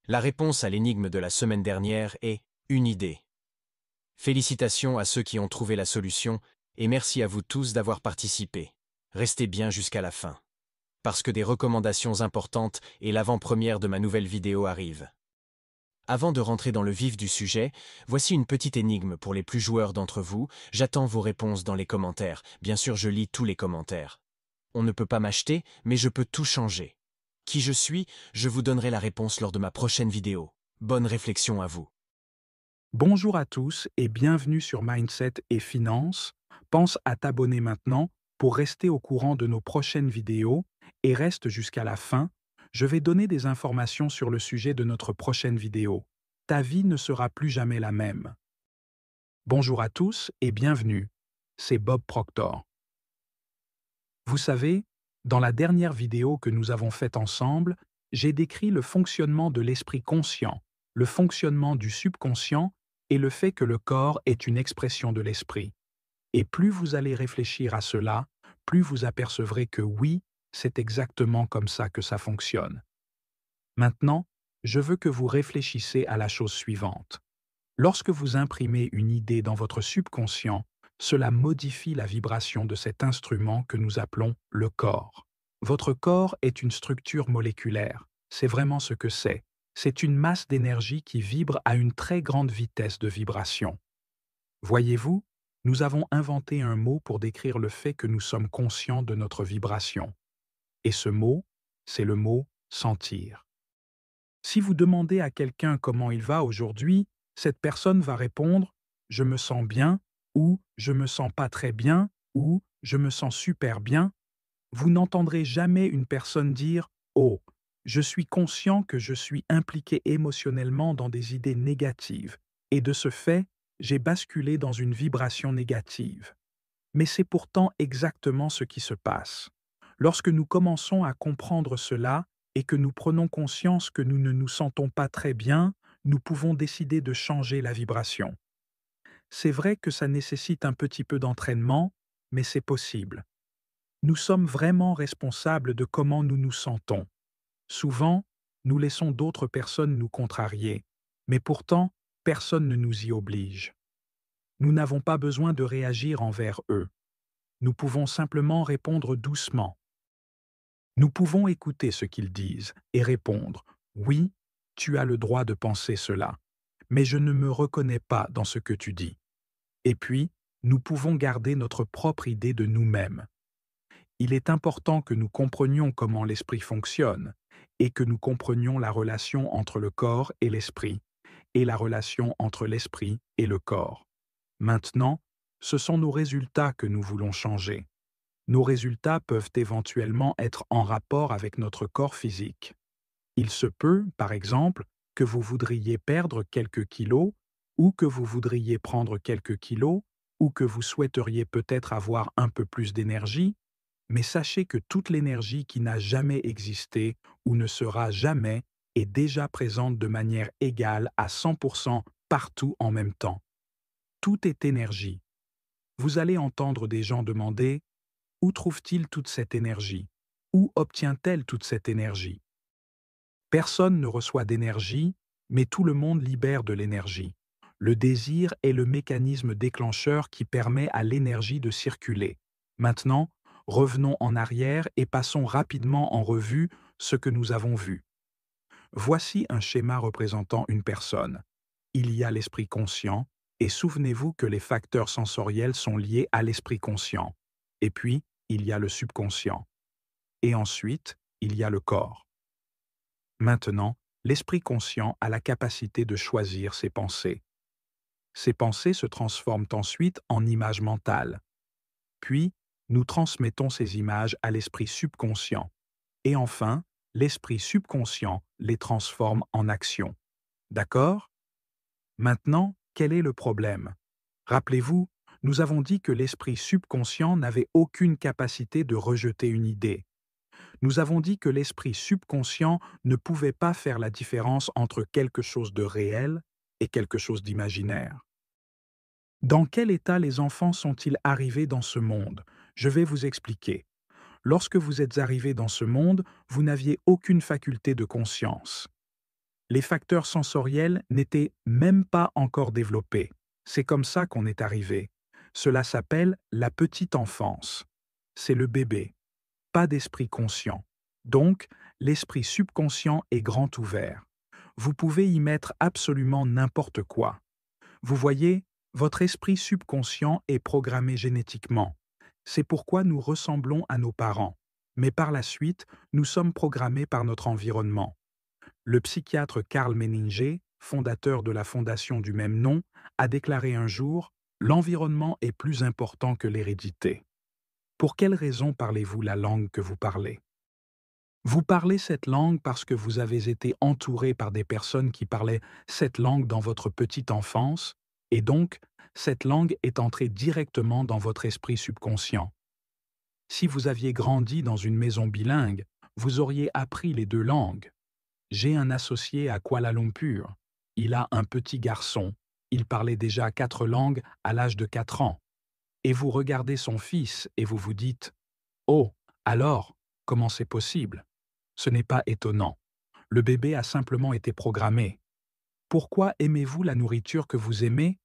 La réponse à l'énigme de la semaine dernière est une idée. Félicitations à ceux qui ont trouvé la solution et merci à vous tous d'avoir participé. Restez bien jusqu'à la fin. Parce que des recommandations importantes et l'avant-première de ma nouvelle vidéo arrivent. Avant de rentrer dans le vif du sujet, voici une petite énigme pour les plus joueurs d'entre vous. J'attends vos réponses dans les commentaires. Bien sûr, je lis tous les commentaires. On ne peut pas m'acheter, mais je peux tout changer. Qui je suis, je vous donnerai la réponse lors de ma prochaine vidéo. Bonne réflexion à vous. Bonjour à tous et bienvenue sur Mindset et Finance. Pense à t'abonner maintenant pour rester au courant de nos prochaines vidéos et reste jusqu'à la fin. Je vais donner des informations sur le sujet de notre prochaine vidéo. Ta vie ne sera plus jamais la même. Bonjour à tous et bienvenue. C'est Bob Proctor. Vous savez, dans la dernière vidéo que nous avons faite ensemble, j'ai décrit le fonctionnement de l'esprit conscient, le fonctionnement du subconscient et le fait que le corps est une expression de l'esprit. Et plus vous allez réfléchir à cela, plus vous apercevrez que oui, c'est exactement comme ça que ça fonctionne. Maintenant, je veux que vous réfléchissez à la chose suivante. Lorsque vous imprimez une idée dans votre subconscient, cela modifie la vibration de cet instrument que nous appelons le corps. Votre corps est une structure moléculaire. C'est vraiment ce que c'est. C'est une masse d'énergie qui vibre à une très grande vitesse de vibration. Voyez-vous, nous avons inventé un mot pour décrire le fait que nous sommes conscients de notre vibration. Et ce mot, c'est le mot sentir. Si vous demandez à quelqu'un comment il va aujourd'hui, cette personne va répondre « je me sens bien » ou « je me sens pas très bien » ou « je me sens super bien ». Vous n'entendrez jamais une personne dire « oh, je suis conscient que je suis impliqué émotionnellement dans des idées négatives et de ce fait, j'ai basculé dans une vibration négative ». Mais c'est pourtant exactement ce qui se passe. Lorsque nous commençons à comprendre cela et que nous prenons conscience que nous ne nous sentons pas très bien, nous pouvons décider de changer la vibration. C'est vrai que ça nécessite un petit peu d'entraînement, mais c'est possible. Nous sommes vraiment responsables de comment nous nous sentons. Souvent, nous laissons d'autres personnes nous contrarier, mais pourtant, personne ne nous y oblige. Nous n'avons pas besoin de réagir envers eux. Nous pouvons simplement répondre doucement. Nous pouvons écouter ce qu'ils disent et répondre « Oui, tu as le droit de penser cela, mais je ne me reconnais pas dans ce que tu dis. » Et puis, nous pouvons garder notre propre idée de nous-mêmes. Il est important que nous comprenions comment l'esprit fonctionne et que nous comprenions la relation entre le corps et l'esprit, et la relation entre l'esprit et le corps. Maintenant, ce sont nos résultats que nous voulons changer. Nos résultats peuvent éventuellement être en rapport avec notre corps physique. Il se peut, par exemple, que vous voudriez perdre quelques kilos, ou que vous voudriez prendre quelques kilos, ou que vous souhaiteriez peut-être avoir un peu plus d'énergie, mais sachez que toute l'énergie qui n'a jamais existé ou ne sera jamais est déjà présente de manière égale à 100% partout en même temps. Tout est énergie. Vous allez entendre des gens demander où trouve-t-il toute cette énergie? Où obtient-elle toute cette énergie? Personne ne reçoit d'énergie, mais tout le monde libère de l'énergie. Le désir est le mécanisme déclencheur qui permet à l'énergie de circuler. Maintenant, revenons en arrière et passons rapidement en revue ce que nous avons vu. Voici un schéma représentant une personne. Il y a l'esprit conscient, et souvenez-vous que les facteurs sensoriels sont liés à l'esprit conscient. Et puis, il y a le subconscient. Et ensuite, il y a le corps. Maintenant, l'esprit conscient a la capacité de choisir ses pensées. Ces pensées se transforment ensuite en images mentales. Puis, nous transmettons ces images à l'esprit subconscient. Et enfin, l'esprit subconscient les transforme en actions. D'accord? Maintenant, quel est le problème? Rappelez-vous, nous avons dit que l'esprit subconscient n'avait aucune capacité de rejeter une idée. Nous avons dit que l'esprit subconscient ne pouvait pas faire la différence entre quelque chose de réel et quelque chose d'imaginaire. Dans quel état les enfants sont-ils arrivés dans ce monde? Je vais vous expliquer. Lorsque vous êtes arrivés dans ce monde, vous n'aviez aucune faculté de conscience. Les facteurs sensoriels n'étaient même pas encore développés. C'est comme ça qu'on est arrivé. Cela s'appelle la petite enfance. C'est le bébé. Pas d'esprit conscient. Donc, l'esprit subconscient est grand ouvert. Vous pouvez y mettre absolument n'importe quoi. Vous voyez, votre esprit subconscient est programmé génétiquement. C'est pourquoi nous ressemblons à nos parents. Mais par la suite, nous sommes programmés par notre environnement. Le psychiatre Karl Menninger, fondateur de la fondation du même nom, a déclaré un jour « L'environnement est plus important que l'hérédité ». Pour quelle raison parlez-vous la langue que vous parlez? Vous parlez cette langue parce que vous avez été entouré par des personnes qui parlaient cette langue dans votre petite enfance, et donc, cette langue est entrée directement dans votre esprit subconscient. Si vous aviez grandi dans une maison bilingue, vous auriez appris les deux langues. J'ai un associé à Kuala Lumpur. Il a un petit garçon. Il parlait déjà 4 langues à l'âge de 4 ans. Et vous regardez son fils et vous vous dites « Oh, alors, comment c'est possible ?» Ce n'est pas étonnant. Le bébé a simplement été programmé. Pourquoi aimez-vous la nourriture que vous aimez?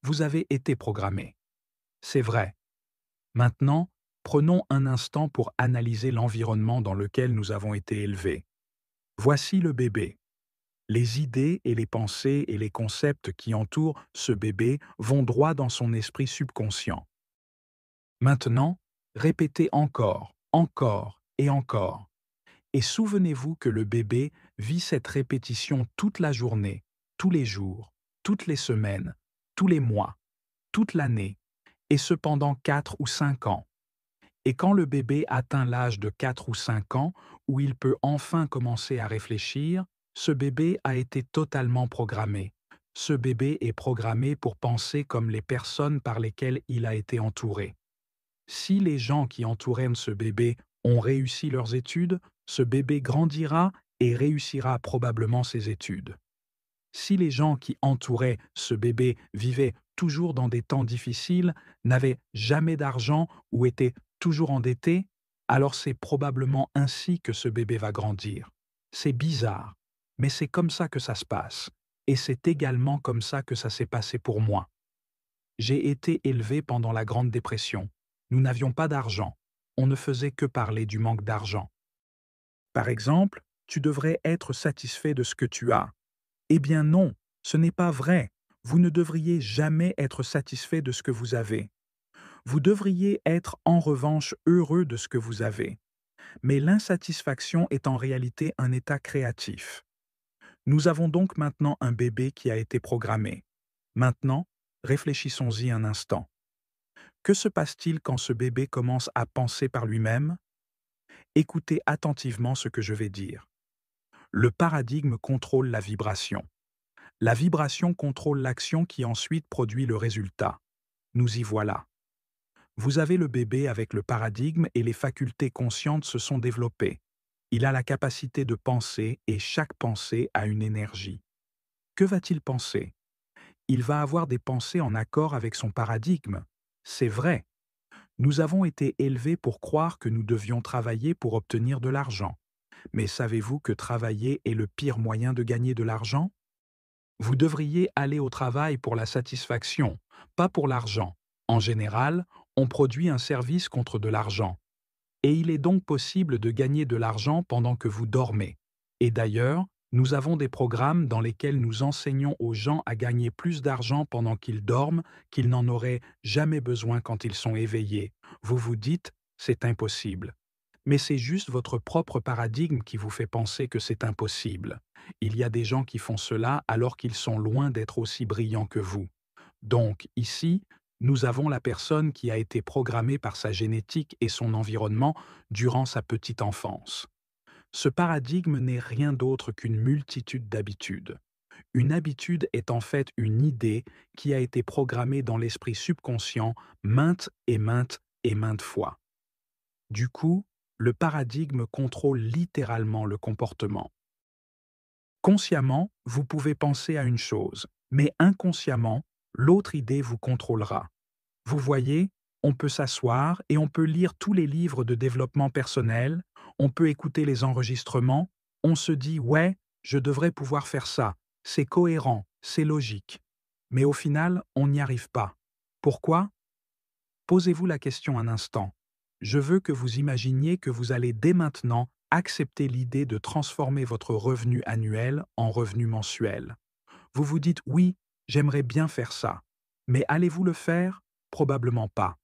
Vous avez été programmé. C'est vrai. Maintenant, prenons un instant pour analyser l'environnement dans lequel nous avons été élevés. Voici le bébé. Les idées et les pensées et les concepts qui entourent ce bébé vont droit dans son esprit subconscient. Maintenant, répétez encore, encore et encore. Et souvenez-vous que le bébé vit cette répétition toute la journée, tous les jours, toutes les semaines, tous les mois, toute l'année, et cependant 4 ou 5 ans. Et quand le bébé atteint l'âge de 4 ou 5 ans, où il peut enfin commencer à réfléchir, ce bébé a été totalement programmé. Ce bébé est programmé pour penser comme les personnes par lesquelles il a été entouré. Si les gens qui entouraient ce bébé ont réussi leurs études, ce bébé grandira et réussira probablement ses études. Si les gens qui entouraient ce bébé vivaient toujours dans des temps difficiles, n'avaient jamais d'argent ou étaient toujours endettés, alors c'est probablement ainsi que ce bébé va grandir. C'est bizarre, mais c'est comme ça que ça se passe. Et c'est également comme ça que ça s'est passé pour moi. J'ai été élevé pendant la Grande Dépression. Nous n'avions pas d'argent. On ne faisait que parler du manque d'argent. Par exemple, tu devrais être satisfait de ce que tu as. Eh bien non, ce n'est pas vrai. Vous ne devriez jamais être satisfait de ce que vous avez. Vous devriez être en revanche heureux de ce que vous avez. Mais l'insatisfaction est en réalité un état créatif. Nous avons donc maintenant un bébé qui a été programmé. Maintenant, réfléchissons-y un instant. Que se passe-t-il quand ce bébé commence à penser par lui-même? Écoutez attentivement ce que je vais dire. Le paradigme contrôle la vibration. La vibration contrôle l'action qui ensuite produit le résultat. Nous y voilà. Vous avez le bébé avec le paradigme et les facultés conscientes se sont développées. Il a la capacité de penser et chaque pensée a une énergie. Que va-t-il penser? Il va avoir des pensées en accord avec son paradigme. C'est vrai. Nous avons été élevés pour croire que nous devions travailler pour obtenir de l'argent. Mais savez-vous que travailler est le pire moyen de gagner de l'argent? Vous devriez aller au travail pour la satisfaction, pas pour l'argent. En général, on produit un service contre de l'argent. Et il est donc possible de gagner de l'argent pendant que vous dormez. Et d'ailleurs, nous avons des programmes dans lesquels nous enseignons aux gens à gagner plus d'argent pendant qu'ils dorment qu'ils n'en auraient jamais besoin quand ils sont éveillés. Vous vous dites, c'est impossible. Mais c'est juste votre propre paradigme qui vous fait penser que c'est impossible. Il y a des gens qui font cela alors qu'ils sont loin d'être aussi brillants que vous. Donc, ici, nous avons la personne qui a été programmée par sa génétique et son environnement durant sa petite enfance. Ce paradigme n'est rien d'autre qu'une multitude d'habitudes. Une habitude est en fait une idée qui a été programmée dans l'esprit subconscient maintes et maintes et maintes fois. Du coup, le paradigme contrôle littéralement le comportement. Consciemment, vous pouvez penser à une chose, mais inconsciemment, l'autre idée vous contrôlera. Vous voyez, on peut s'asseoir et on peut lire tous les livres de développement personnel, on peut écouter les enregistrements, on se dit « ouais, je devrais pouvoir faire ça, c'est cohérent, c'est logique. Mais au final, on n'y arrive pas. Pourquoi? Posez-vous la question un instant. Je veux que vous imaginiez que vous allez dès maintenant accepter l'idée de transformer votre revenu annuel en revenu mensuel. Vous vous dites oui, j'aimerais bien faire ça. Mais allez-vous le faire? Probablement pas.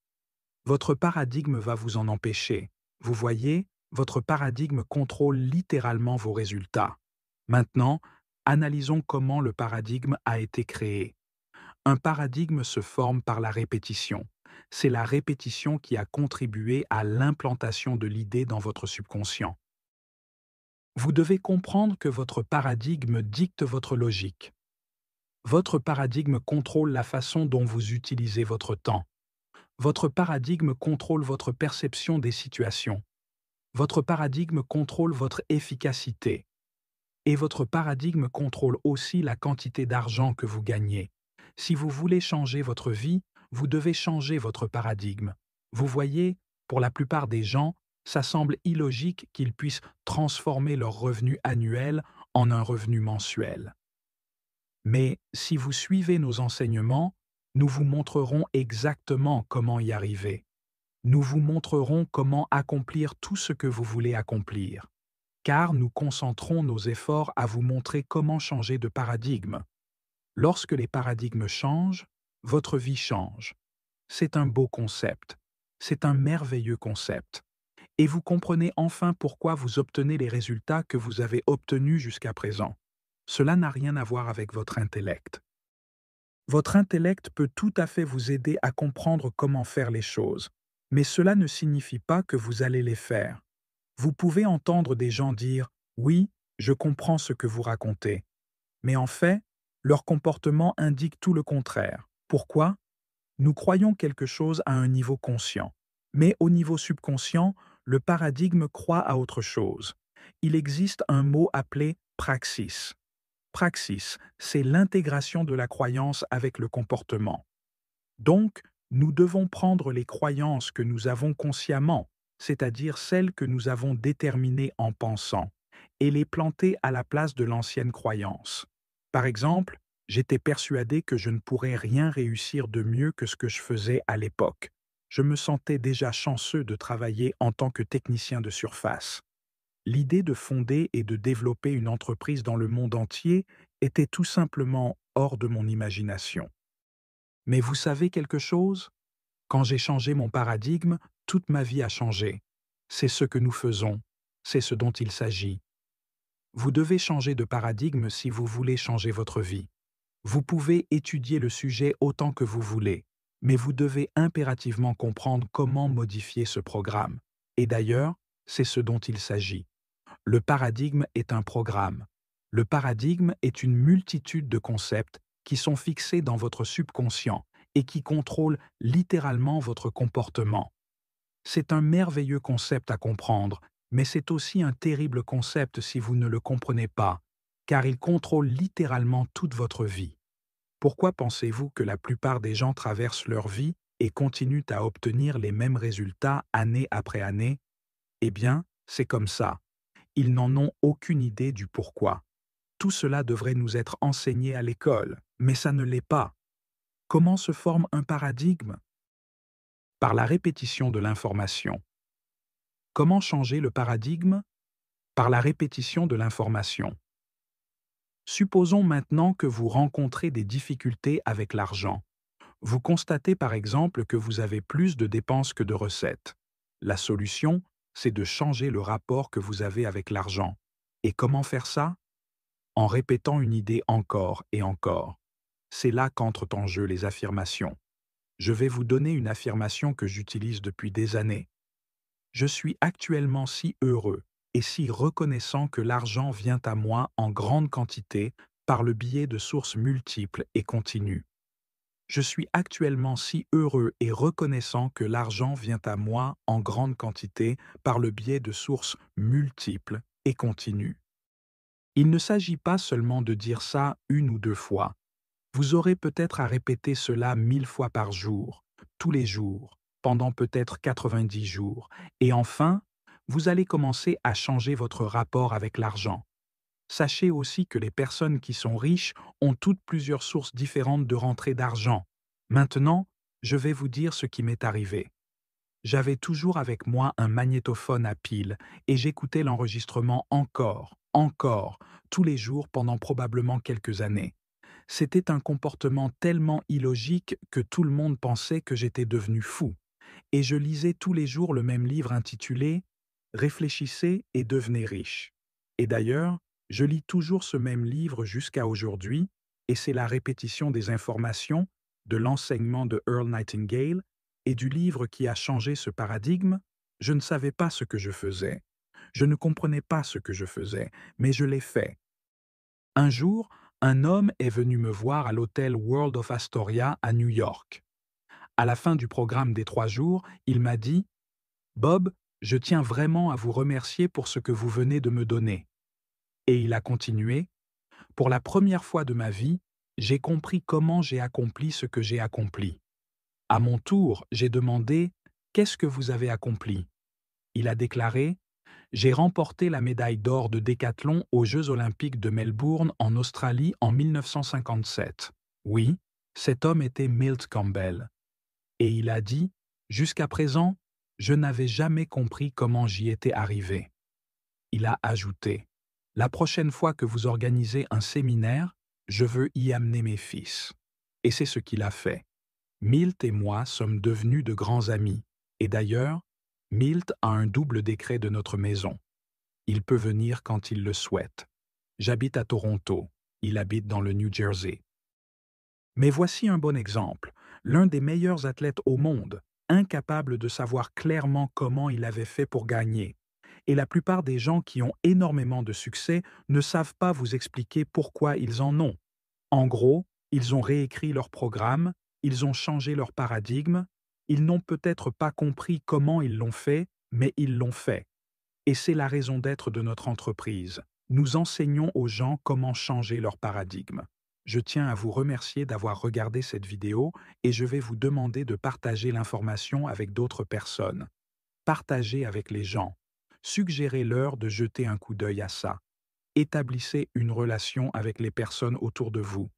Votre paradigme va vous en empêcher. Vous voyez, votre paradigme contrôle littéralement vos résultats. Maintenant, analysons comment le paradigme a été créé. Un paradigme se forme par la répétition. C'est la répétition qui a contribué à l'implantation de l'idée dans votre subconscient. Vous devez comprendre que votre paradigme dicte votre logique. Votre paradigme contrôle la façon dont vous utilisez votre temps. Votre paradigme contrôle votre perception des situations. Votre paradigme contrôle votre efficacité. Et votre paradigme contrôle aussi la quantité d'argent que vous gagnez. Si vous voulez changer votre vie, vous devez changer votre paradigme. Vous voyez, pour la plupart des gens, ça semble illogique qu'ils puissent transformer leur revenu annuel en un revenu mensuel. Mais si vous suivez nos enseignements, nous vous montrerons exactement comment y arriver. Nous vous montrerons comment accomplir tout ce que vous voulez accomplir, car nous concentrons nos efforts à vous montrer comment changer de paradigme. Lorsque les paradigmes changent, votre vie change. C'est un beau concept. C'est un merveilleux concept. Et vous comprenez enfin pourquoi vous obtenez les résultats que vous avez obtenus jusqu'à présent. Cela n'a rien à voir avec votre intellect. Votre intellect peut tout à fait vous aider à comprendre comment faire les choses, mais cela ne signifie pas que vous allez les faire. Vous pouvez entendre des gens dire « Oui, je comprends ce que vous racontez », mais en fait, leur comportement indique tout le contraire. Pourquoi? Nous croyons quelque chose à un niveau conscient, mais au niveau subconscient, le paradigme croit à autre chose. Il existe un mot appelé praxis. Praxis, c'est l'intégration de la croyance avec le comportement. Donc, nous devons prendre les croyances que nous avons consciemment, c'est-à-dire celles que nous avons déterminées en pensant, et les planter à la place de l'ancienne croyance. Par exemple, j'étais persuadé que je ne pourrais rien réussir de mieux que ce que je faisais à l'époque. Je me sentais déjà chanceux de travailler en tant que technicien de surface. L'idée de fonder et de développer une entreprise dans le monde entier était tout simplement hors de mon imagination. Mais vous savez quelque chose? Quand j'ai changé mon paradigme, toute ma vie a changé. C'est ce que nous faisons, c'est ce dont il s'agit. Vous devez changer de paradigme si vous voulez changer votre vie. Vous pouvez étudier le sujet autant que vous voulez, mais vous devez impérativement comprendre comment modifier ce programme. Et d'ailleurs, c'est ce dont il s'agit. Le paradigme est un programme. Le paradigme est une multitude de concepts qui sont fixés dans votre subconscient et qui contrôlent littéralement votre comportement. C'est un merveilleux concept à comprendre, mais c'est aussi un terrible concept si vous ne le comprenez pas, car il contrôle littéralement toute votre vie. Pourquoi pensez-vous que la plupart des gens traversent leur vie et continuent à obtenir les mêmes résultats année après année? Eh bien, c'est comme ça. Ils n'en ont aucune idée du pourquoi. Tout cela devrait nous être enseigné à l'école, mais ça ne l'est pas. Comment se forme un paradigme? Par la répétition de l'information. Comment changer le paradigme? Par la répétition de l'information. Supposons maintenant que vous rencontrez des difficultés avec l'argent. Vous constatez par exemple que vous avez plus de dépenses que de recettes. La solution, c'est de changer le rapport que vous avez avec l'argent. Et comment faire ça? En répétant une idée encore et encore. C'est là qu'entrent en jeu les affirmations. Je vais vous donner une affirmation que j'utilise depuis des années. Je suis actuellement si heureux et si reconnaissant que l'argent vient à moi en grande quantité par le biais de sources multiples et continues. Je suis actuellement si heureux et reconnaissant que l'argent vient à moi en grande quantité par le biais de sources multiples et continues. Il ne s'agit pas seulement de dire ça une ou deux fois. Vous aurez peut-être à répéter cela 1000 fois par jour, tous les jours, pendant peut-être 90 jours. Et enfin, vous allez commencer à changer votre rapport avec l'argent. Sachez aussi que les personnes qui sont riches ont toutes plusieurs sources différentes de rentrée d'argent. Maintenant, je vais vous dire ce qui m'est arrivé. J'avais toujours avec moi un magnétophone à pile et j'écoutais l'enregistrement encore, tous les jours pendant probablement quelques années. C'était un comportement tellement illogique que tout le monde pensait que j'étais devenu fou. Et je lisais tous les jours le même livre intitulé Réfléchissez et devenez riche. Et d'ailleurs, je lis toujours ce même livre jusqu'à aujourd'hui, et c'est la répétition des informations, de l'enseignement de Earl Nightingale et du livre qui a changé ce paradigme. Je ne savais pas ce que je faisais. Je ne comprenais pas ce que je faisais, mais je l'ai fait. Un jour, un homme est venu me voir à l'hôtel World of Astoria à New York. À la fin du programme des 3 jours, il m'a dit « Bob, je tiens vraiment à vous remercier pour ce que vous venez de me donner. » Et il a continué « Pour la première fois de ma vie, j'ai compris comment j'ai accompli ce que j'ai accompli. » À mon tour, j'ai demandé « Qu'est-ce que vous avez accompli ?» Il a déclaré « J'ai remporté la médaille d'or de décathlon aux Jeux olympiques de Melbourne en Australie en 1957. » Oui, cet homme était Milt Campbell. Et il a dit « Jusqu'à présent, je n'avais jamais compris comment j'y étais arrivé. » Il a ajouté « La prochaine fois que vous organisez un séminaire, je veux y amener mes fils. » Et c'est ce qu'il a fait. Milt et moi sommes devenus de grands amis. Et d'ailleurs, Milt a un double décret de notre maison. Il peut venir quand il le souhaite. J'habite à Toronto. Il habite dans le New Jersey. Mais voici un bon exemple. L'un des meilleurs athlètes au monde, incapable de savoir clairement comment il avait fait pour gagner. Et la plupart des gens qui ont énormément de succès ne savent pas vous expliquer pourquoi ils en ont. En gros, ils ont réécrit leur programme, ils ont changé leur paradigme, ils n'ont peut-être pas compris comment ils l'ont fait, mais ils l'ont fait. Et c'est la raison d'être de notre entreprise. Nous enseignons aux gens comment changer leur paradigme. Je tiens à vous remercier d'avoir regardé cette vidéo et je vais vous demander de partager l'information avec d'autres personnes. Partagez avec les gens. Suggérez-leur de jeter un coup d'œil à ça. Établissez une relation avec les personnes autour de vous.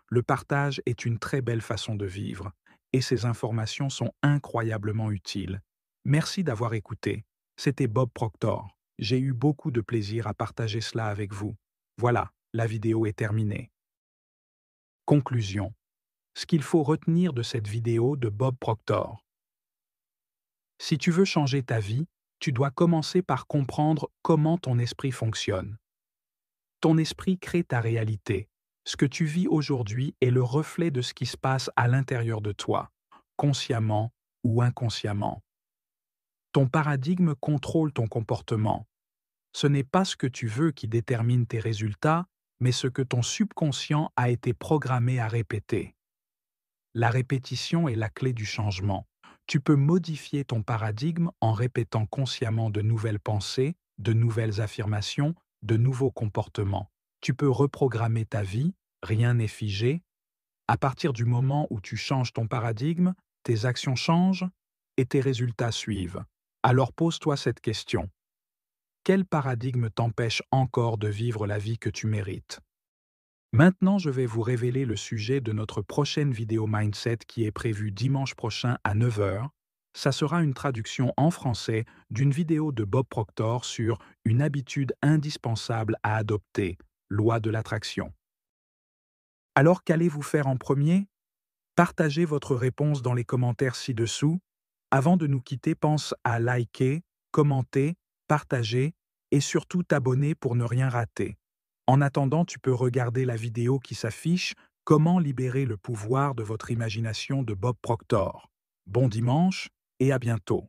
Le partage est une très belle façon de vivre et ces informations sont incroyablement utiles. Merci d'avoir écouté. C'était Bob Proctor. J'ai eu beaucoup de plaisir à partager cela avec vous. Voilà, la vidéo est terminée. Conclusion. Ce qu'il faut retenir de cette vidéo de Bob Proctor. Si tu veux changer ta vie, tu dois commencer par comprendre comment ton esprit fonctionne. Ton esprit crée ta réalité. Ce que tu vis aujourd'hui est le reflet de ce qui se passe à l'intérieur de toi, consciemment ou inconsciemment. Ton paradigme contrôle ton comportement. Ce n'est pas ce que tu veux qui détermine tes résultats, mais ce que ton subconscient a été programmé à répéter. La répétition est la clé du changement. Tu peux modifier ton paradigme en répétant consciemment de nouvelles pensées, de nouvelles affirmations, de nouveaux comportements. Tu peux reprogrammer ta vie, rien n'est figé. À partir du moment où tu changes ton paradigme, tes actions changent et tes résultats suivent. Alors pose-toi cette question. Quel paradigme t'empêche encore de vivre la vie que tu mérites? Maintenant, je vais vous révéler le sujet de notre prochaine vidéo Mindset qui est prévue dimanche prochain à 9 h. Ça sera une traduction en français d'une vidéo de Bob Proctor sur une habitude indispensable à adopter, loi de l'attraction. Alors qu'allez-vous faire en premier? Partagez votre réponse dans les commentaires ci-dessous. Avant de nous quitter, pense à liker, commenter, partager et surtout t'abonner pour ne rien rater. En attendant, tu peux regarder la vidéo qui s'affiche « Comment libérer le pouvoir de votre imagination » de Bob Proctor. Bon dimanche et à bientôt.